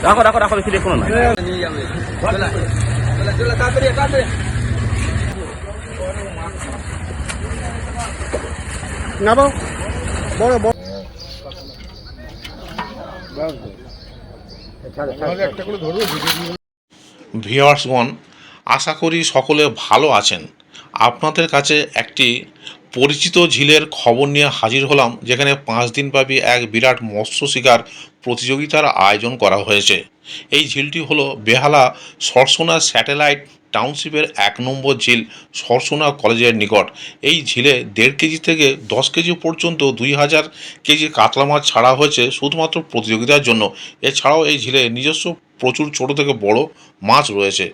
রাখো রাখো রাখো, বেশি দেখো না। নামাও বড় বড় ভিউয়ার্সগণ, আশা করি সকলে ভালো আছেন। আপনাদের কাছে একটি পরিচিত ঝিলের খবর নিয়ে হাজির হলাম, যেখানে 5 দিনব্যাপী এক বিরাট মৎস্য শিকার প্রতিযোগিতার আয়োজন করা হয়েছে। এই ঝিলটি হলো বেহালা সরসোনা স্যাটেলাইট টাউনশিপের 1 নম্বর ঝিল, সরসোনা কলেজের নিকট। এই ঝিলে 1.5 কেজি থেকে 10 কেজি পর্যন্ত 2000 কেজি কাতলা মাছ ছাড়া হয়েছে শুধুমাত্র প্রতিযোগিতার জন্য। এছাড়াও এই ঝিলে নিজস্ব প্রচুর ছোট থেকে বড় মাছ রয়েছে।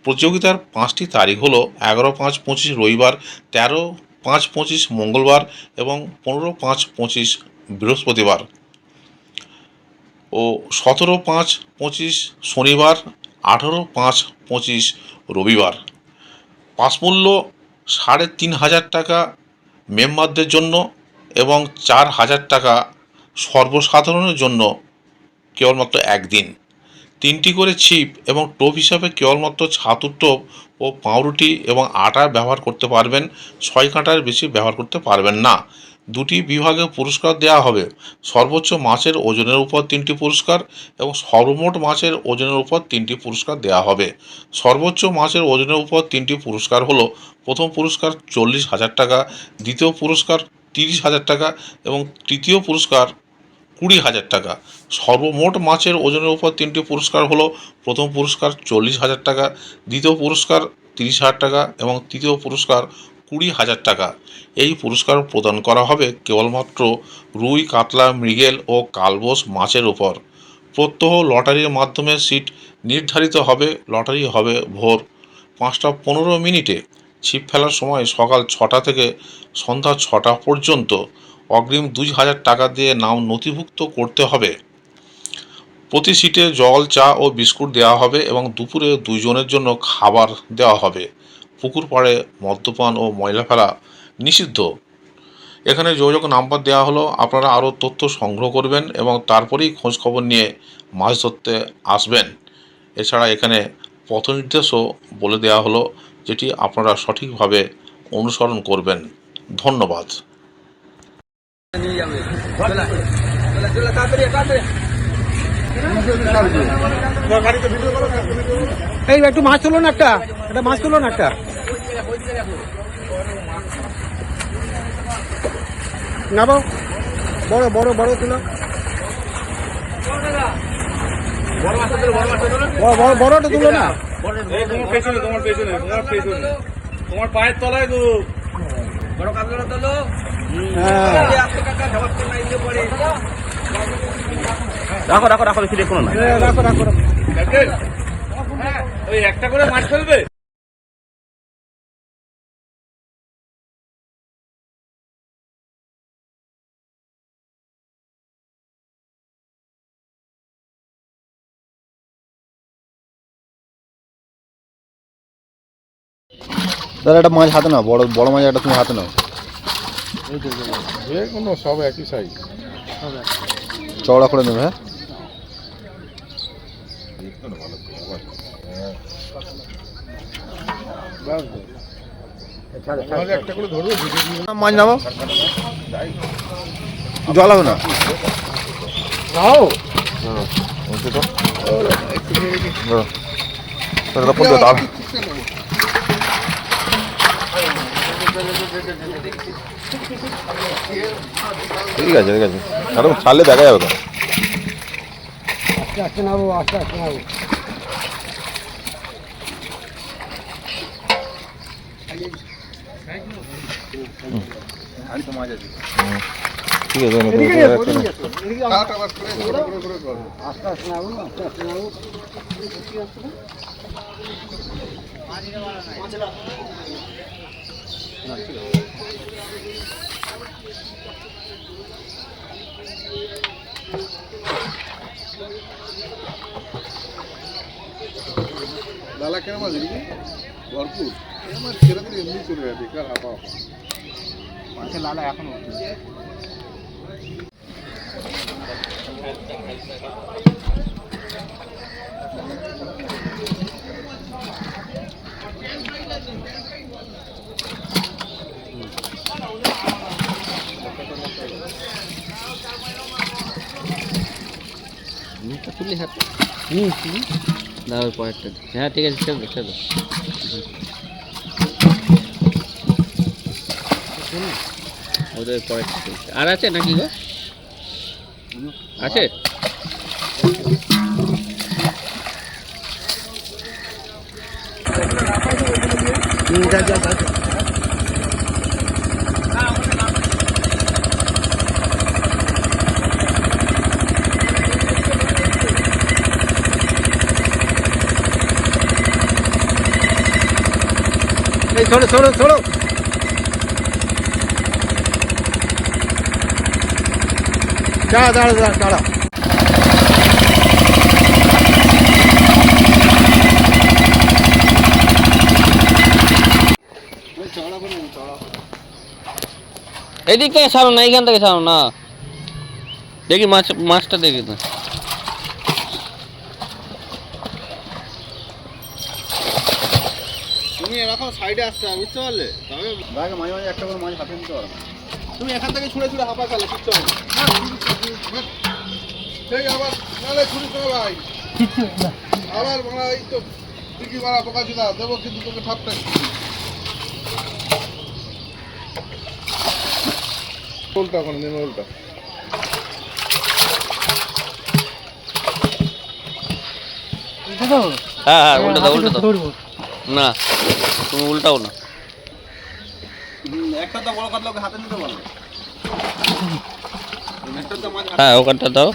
প্রতিযোগিতার 5টি তারিখ হলো 11/5/25 রবিবার, 13/5/25 মঙ্গলবার এবং 15/5/25 বৃহস্পতিবার ও 17/5/25 শনিবার, 18/5/25 রবিবার। পাস মূল্য 3500 টাকা মেম্বারদের জন্য এবং 4000 টাকা সর্বসাধারণের জন্য কেবলমাত্র একদিন। 3টি করে ছিপ এবং টোপ হিসাবে কেবলমাত্র ছাতুর টোপ ও পাউরুটি এবং আটা ব্যবহার করতে পারবেন। 6 কাঁটার বেশি ব্যবহার করতে পারবেন না। 2টি বিভাগে পুরস্কার দেওয়া হবে। সর্বোচ্চ মাছের ওজনের উপর 3টি পুরস্কার এবং সর্বমোট মাছের ওজনের উপর 3টি পুরস্কার দেওয়া হবে। সর্বোচ্চ মাছের ওজনের উপর 3টি পুরস্কার হলো: প্রথম পুরস্কার 40,000 টাকা, দ্বিতীয় পুরস্কার 30,000 টাকা এবং তৃতীয় পুরস্কার 20,000 টাকা। সর্বমোট মাছের ওজনের উপর 3টি পুরস্কার হলো: প্রথম পুরস্কার 40,000 টাকা, দ্বিতীয় পুরস্কার 30,000 টাকা এবং তৃতীয় পুরস্কার 20,000 টাকা। এই পুরস্কার প্রদান করা হবে কেবলমাত্র রুই, কাতলা, মৃগেল ও কালবোস মাছের উপর। প্রত্যহ লটারির মাধ্যমে সিট নির্ধারিত হবে। লটারি হবে ভোর 5:15 ছিপ ফেলার সময় সকাল 6টা থেকে সন্ধ্যা 6টা পর্যন্ত। অগ্রিম 2,000 টাকা দিয়ে নাম নথিভুক্ত করতে হবে। প্রতি সিটে জল, চা ও বিস্কুট দেওয়া হবে এবং দুপুরে 2 জনের জন্য খাবার দেওয়া হবে। পুকুর পাড়ে মদ্যপান ও ময়লা ফেলা নিষিদ্ধ। এখানে যোগাযোগ নাম্বার দেওয়া হলো। আপনারা আরও তথ্য সংগ্রহ করবেন এবং তারপরেই খোঁজ খবর নিয়ে মাছ ধরতে আসবেন। এছাড়া এখানে পথ নির্দেশও বলে দেওয়া হলো, যেটি আপনারা সঠিকভাবে অনুসরণ করবেন। ধন্যবাদ। এই একটু মাছ তুলো না, একটা মাছ তুলো না, একটা নামাও বড় বড় বড় তুলো, বড়টা তুলো না। তোমার পায়ের তলায় গো বড় কাতলা তোলো। রাখো রাখো রাখো, বেশি দেখো না। রাখো রাখো রাখো, ওই একটা করে মাছ ফেলবে। দাদা একটা মাছ হাতে নাও, বড় বড় মাছ একটা তুমি হাতে নাও। যে কোনো সব একই সাইজ, চওড়া করে নেবে। হ্যাঁ, একটা করে ধরবো। মাছ নামো, জল হবে না। ঠিক আছে ঠিক আছে, কারণ ছাড়লে দেখা যাবে তো। আস্তে আস্তে নাবো, আস্তে আস্তে নাবো। ঠিক আছে, আস্তে আস্তে নাবো, আস্তে আস্তে নাবো। লালা কেন মাছ ভরপুর, ছেড়ে দিলে এমনি চলে যাবে, বেকার হাফা মাছের লালা এখনো তুলি হাত দাও পরেরটা হ্যাঁ ঠিক আছে চলো চলো ওদের পরেরটা আর আছে নাকি গো আছে छोड़ो छोड़ो छोड़ो दाड़ा दाड़ा दाड़ा दाड़ा এদিক থেকে ছাড়ো না এইখান থেকে ছাড়ো না দেখি মাছটা দেখি তো তুমি এরকম সাইডে আসতে হবে বুঝতে পারলে তবে ভাই মাঝে মাঝে একটা করে মাছ হাতে নিতে পারো না। তুমি এখান থেকে ছুঁড়ে ছুঁড়ে হাঁপা ফেলো কিচ্ছু হবে না। সেই আবার নালে ছুরি করে ভাই আবার মারা এই তো টিকি মারা পোকা ছিল দেবো কিন্তু তোকে ঠাপটা উল্টা করে নেমে উল্টা হ্যাঁ হ্যাঁ উল্টা দাও না তুমি উল্টাও না একটা তো বড় কাতলাকে হাতে নিতে পারবে একটা তো মাছ হ্যাঁ ওখানটা দাও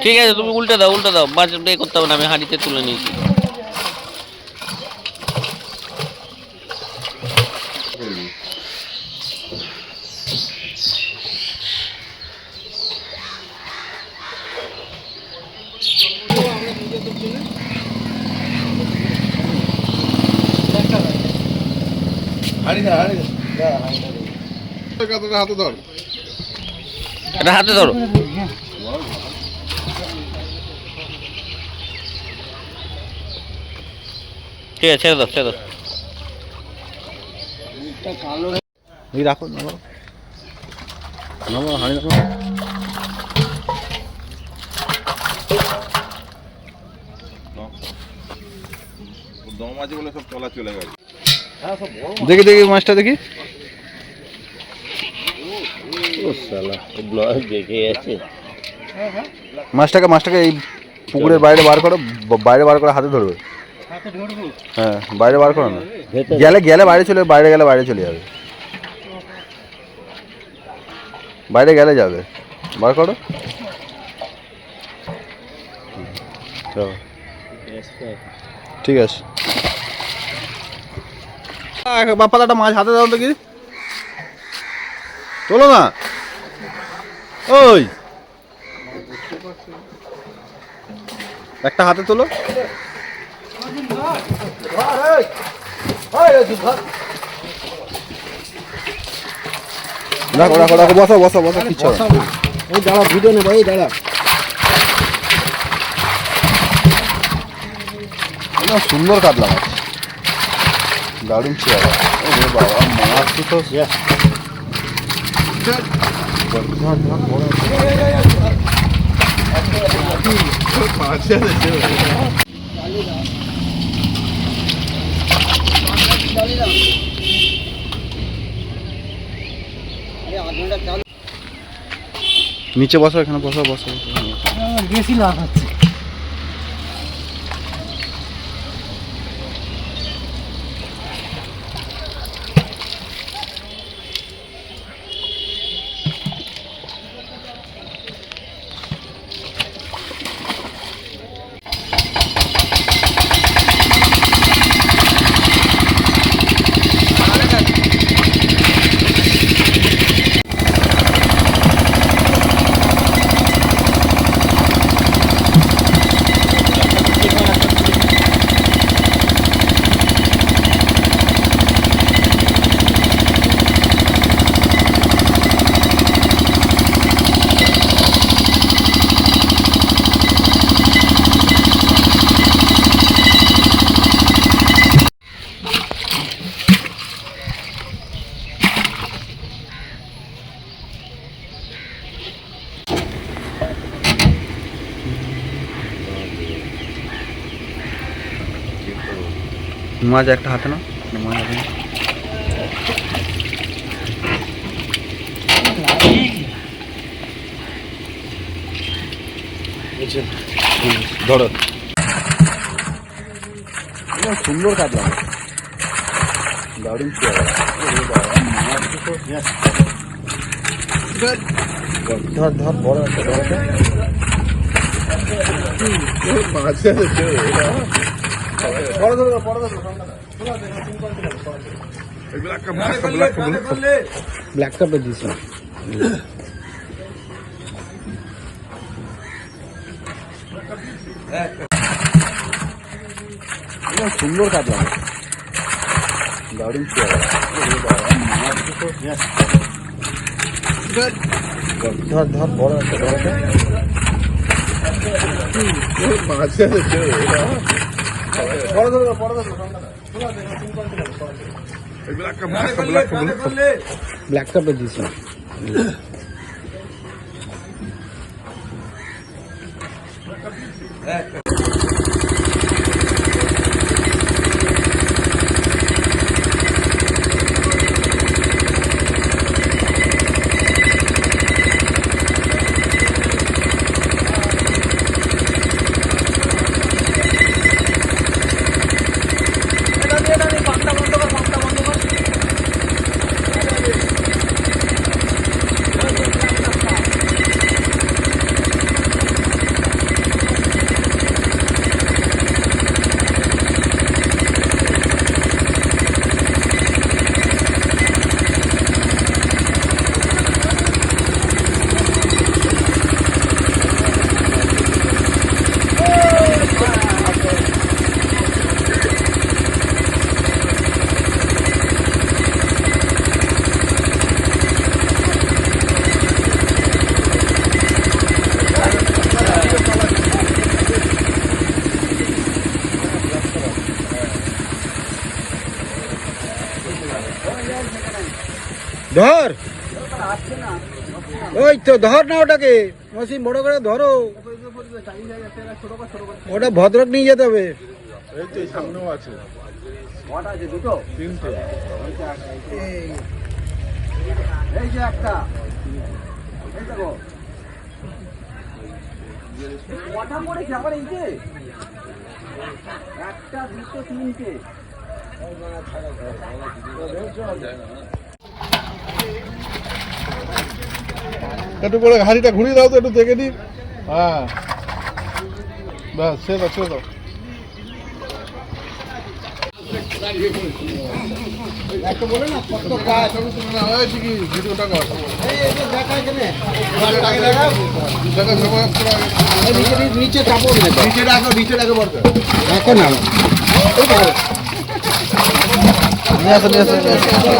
ঠিক আছে তুমি উল্টে দাও মাছ বের করতে হবে না আমি হাঁড়িতে তুলে নিয়েছি কাতলাটা হাতে ধর এটা হাতে ধরো ঠিক আছে ছেড়ে দাও এই রাখো নামাও নামাও হাঁড়ি নামাও দম আছে বলে সব চলা চলে গেছে দেখি দেখি মাছটা দেখি মাছটাকে এই পুকুরের বাইরে বার করো হাতে ধরবে হ্যাঁ বাইরে বার করো না গেলে বাইরে চলে যাবে বাইরে গেলে যাবে বার করো ঠিক আছে বাপ্পা একটা মাছ হাতে দাও তো কি তোলো না ওই একটা হাতে তোলো রাখো রাখো রাখো বসো বসো বসো কিচ্ছু হবে না। এই দাঁড়া ভিডিও নেবো এই দাঁড়া একদম সুন্দর কাতলা মাছ দারুণ চেয়ারা ওরে বাবা মাছ তো নিচে বসো এখানে বসো বসো বেশি লাভ হচ্ছে মাছ একটা হাতে না মাছ হাতে নাও। ধরো সুন্দর কাটলাম দারুণ ধর ধর বড় একটা ধরো ব্ল্যাক কাপে দিয়েছি সুন্দর কাটলাম দারুণ ধর ধর বড় একটা ধরো ব্ল্যাক কাপে দিয়েছি ধর ওই তো ধর না ওটাকে মসিন বড় করে ধরো ওটা ভদ্রক নিয়ে যেতে হবে এই যে একটা এই দেখো কটা পড়েছে আবার এই যে একটা দুটো তিনটে একটু করে হাঁড়িটা ঘুরিয়ে দাও তো একটু দেখে নিন হ্যাঁ ব্যাস ছেড়ে দাও ছেড়ে দাও একটা বলে না কত কাজ ভিডিওটা কর দেখা এখানে দেখা সময় নিচে চাপো নিচে রাখো বলতে দেখো না নিয়ে আসো নিয়ে আসো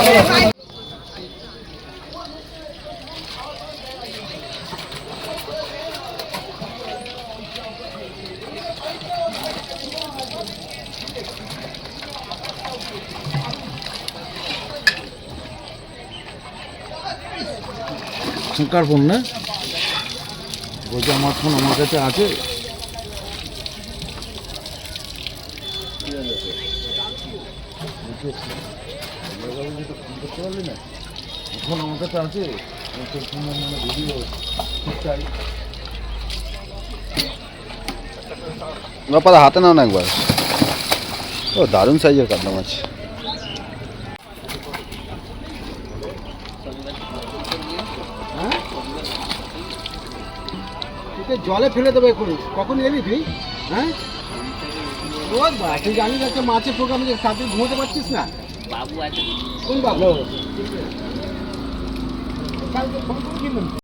শঙ্কার ফোন না বলছে আমার ফোন আমার কাছে আছে ফোন আমার কাছে আছে পাতা হাতে নাও না একবার ও দারুণ সাইজের কাতলা মাছ জলে ফেলে দেবে কখন এলি তুই হ্যাঁ তুই জানিস একটা মাছের প্রোগ্রামে সাথে ঘুমোতে পারছিস না বাবু আছে কোন বাবু